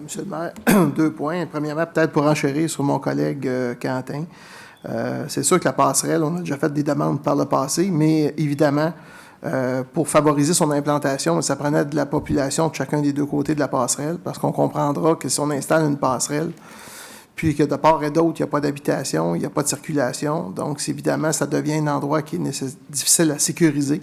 Monsieur le maire, 2 points. Premièrement, peut-être pour enchérir sur mon collègue Quentin. C'est sûr que la passerelle, on a déjà fait des demandes par le passé, mais évidemment, pour favoriser son implantation, ça prenait de la population de chacun des deux côtés de la passerelle, parce qu'on comprendra que si on installe une passerelle, puis que de part et d'autre, il n'y a pas d'habitation, il n'y a pas de circulation, donc évidemment, ça devient un endroit qui est difficile à sécuriser,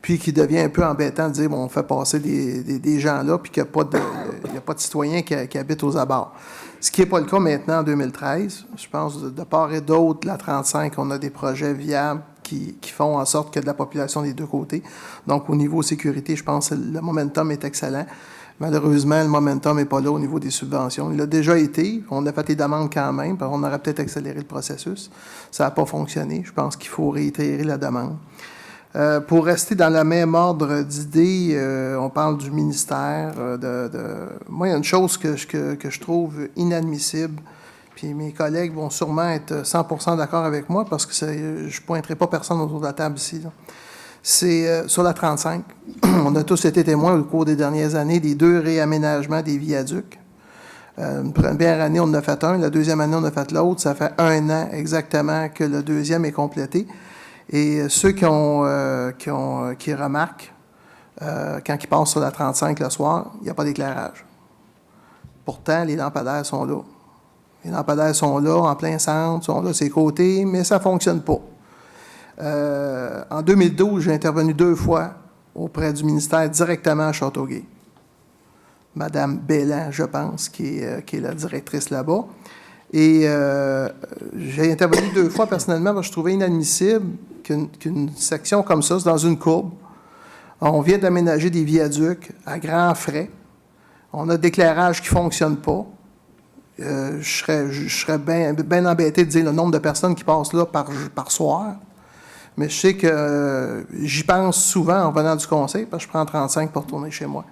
puis qui devient un peu embêtant de dire, bon, on fait passer des gens là, puis qu'il n'y a pas de citoyens qui habitent aux abords. Ce qui n'est pas le cas maintenant en 2013. Je pense de part et d'autre, de la 35, on a des projets viables qui font en sorte qu'il y a de la population des deux côtés. Donc, au niveau sécurité, je pense que le momentum est excellent. Malheureusement, le momentum n'est pas là au niveau des subventions. Il a déjà été. On a fait des demandes quand même. On aurait peut-être accéléré le processus. Ça n'a pas fonctionné. Je pense qu'il faut réitérer la demande. Pour rester dans le même ordre d'idées, on parle du ministère. Moi, il y a une chose que je trouve inadmissible, puis mes collègues vont sûrement être 100% d'accord avec moi parce que je ne pointerai pas personne autour de la table ici. C'est sur la 35. On a tous été témoins au cours des dernières années des 2 réaménagements des viaducs. Une première année, on en a fait un. La deuxième année, on en a fait l'autre. Ça fait 1 an exactement que le deuxième est complété. Et ceux qui remarquent, quand ils passent sur la 35 le soir, il n'y a pas d'éclairage. Pourtant, les lampadaires sont là. Les lampadaires sont là, en plein centre, sont là, ses côtés, mais ça ne fonctionne pas. En 2012, j'ai intervenu 2 fois auprès du ministère directement à Châteauguay. Madame Belland, je pense, qui est la directrice là-bas. Et j'ai intervenu 2 fois personnellement parce que je trouvais inadmissible qu'une section comme ça, c'est dans une courbe. On vient d'aménager des viaducs à grands frais. On a d'éclairage qui ne fonctionne pas. Je serais bien embêté de dire le nombre de personnes qui passent là par soir. Mais je sais que j'y pense souvent en venant du conseil parce que je prends 35 pour retourner chez moi.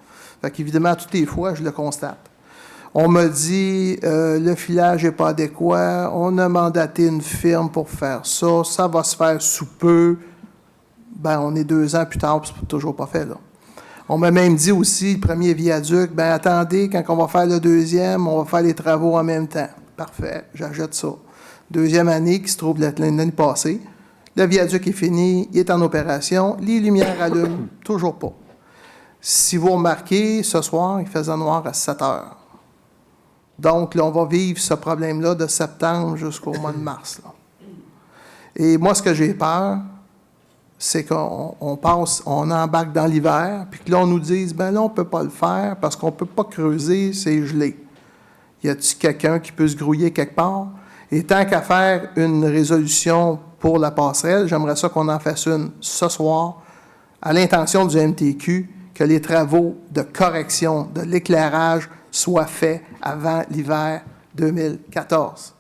Fait qu'évidemment, toutes les fois, je le constate. On me dit le filage n'est pas adéquat, on a mandaté une firme pour faire ça, ça va se faire sous peu. Ben, on est 2 ans plus tard, puis c'est toujours pas fait, là. On m'a même dit aussi, le premier viaduc, ben attendez, quand on va faire le deuxième, on va faire les travaux en même temps. Parfait, j'achète ça. Deuxième année qui se trouve l'année passée. Le viaduc est fini, il est en opération, les lumières allument, toujours pas. Si vous remarquez, ce soir, il faisait noir à 7 heures. Donc, là, on va vivre ce problème-là de septembre jusqu'au mois de mars, là. Et moi, ce que j'ai peur, c'est qu'on embarque dans l'hiver, puis que là, on nous dise, ben là, on ne peut pas le faire parce qu'on ne peut pas creuser, c'est gelé. Y a-t-il quelqu'un qui peut se grouiller quelque part? Et tant qu'à faire une résolution pour la passerelle, j'aimerais ça qu'on en fasse une ce soir, à l'intention du MTQ, que les travaux de correction de l'éclairage soient faits avant l'hiver 2014.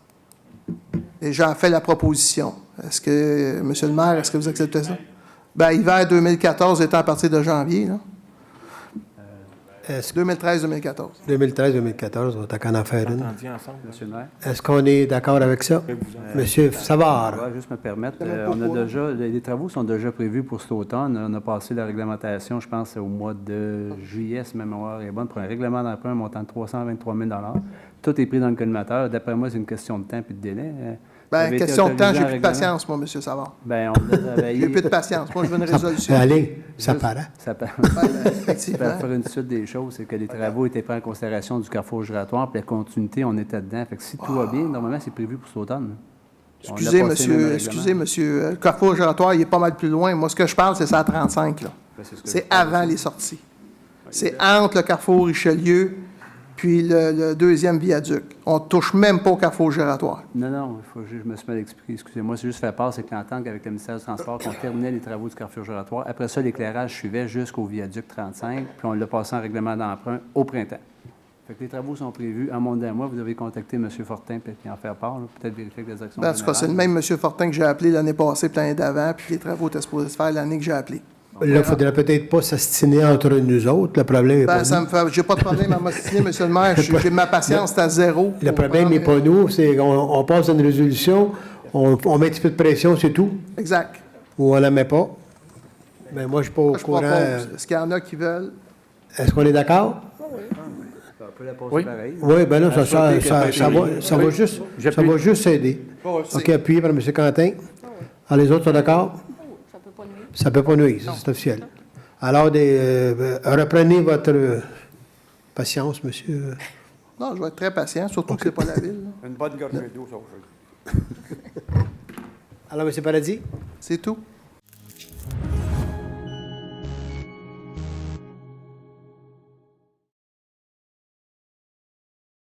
Et j'en fais la proposition. Est-ce que, M. le maire, est-ce que vous acceptez ça? Bien, hiver 2014 étant à partir de janvier, là. 2013-2014. 2013-2014, on t'a qu'à en faire une. Est-ce qu'on est d'accord avec ça? Monsieur Savard. Je vais juste me permettre. Les travaux sont déjà prévus pour cet automne. On a passé la réglementation, je pense, au mois de juillet, si ma mémoire est bonne, pour un règlement d'emprunt montant de 323 000 $. Tout est pris dans le collimateur. D'après moi, c'est une question de temps et de délai. Bien, question de temps, j'ai plus de patience, moi, M. Savard. Bien, on a travaillé. J'ai plus de patience. Moi, je veux une résolution. Allez, ça paraît. Ça peut faire une suite des choses, c'est que les travaux étaient pris en considération du carrefour giratoire, puis la continuité, on était dedans. Fait que si tout va bien, normalement, c'est prévu pour cet automne. Excusez, monsieur. Le carrefour giratoire, il est pas mal plus loin. Moi, ce que je parle, c'est ça à 35, là. C'est avant les sorties. C'est entre le carrefour Richelieu puis le deuxième viaduc. On ne touche même pas au carrefour giratoire. Non, je me suis mal expliqué. Excusez-moi, c'est juste faire part, c'est que l'entente avec le ministère du Transport, qu'on terminait les travaux du carrefour giratoire. Après ça, l'éclairage suivait jusqu'au viaduc 35, puis on l'a passé en règlement d'emprunt au printemps. Fait que les travaux sont prévus. À mon dernier mois, vous avez contacté M. Fortin puis en faire part, peut-être vérifier que les actions. En tout cas, c'est le même M. Fortin que j'ai appelé l'année passée, puis l'année d'avant, puis les travaux étaient supposés se faire l'année que j'ai appelé. Là, il ne faudrait peut-être pas s'astiner entre nous autres. Le problème est pas nous. J'ai pas de problème à m'astiner, M. le maire. J'ai ma patience à zéro. Le problème n'est pas nous. C'est qu'on passe à une résolution, on met un petit peu de pression, c'est tout. Exact. Ou on ne la met pas. Mais moi, je ne suis pas au courant. Est-ce qu'il y en a qui veulent? Est-ce qu'on est d'accord? Oui. On peut la poser Oui. pareil. Oui, bien là, ça va Oui. juste J'appuie. aider. Oh, c'est- OK, appuyé par M. Quentin. Alors, les autres sont d'accord? Ça peut pas nuire. Ça ne peut pas nuire, ça, c'est officiel. Alors, reprenez votre patience, monsieur. Non, je vais être très patient, surtout que c'est pas la ville. là. Une bonne gorgée d'eau, ça va. Alors, M. Paradis? C'est tout.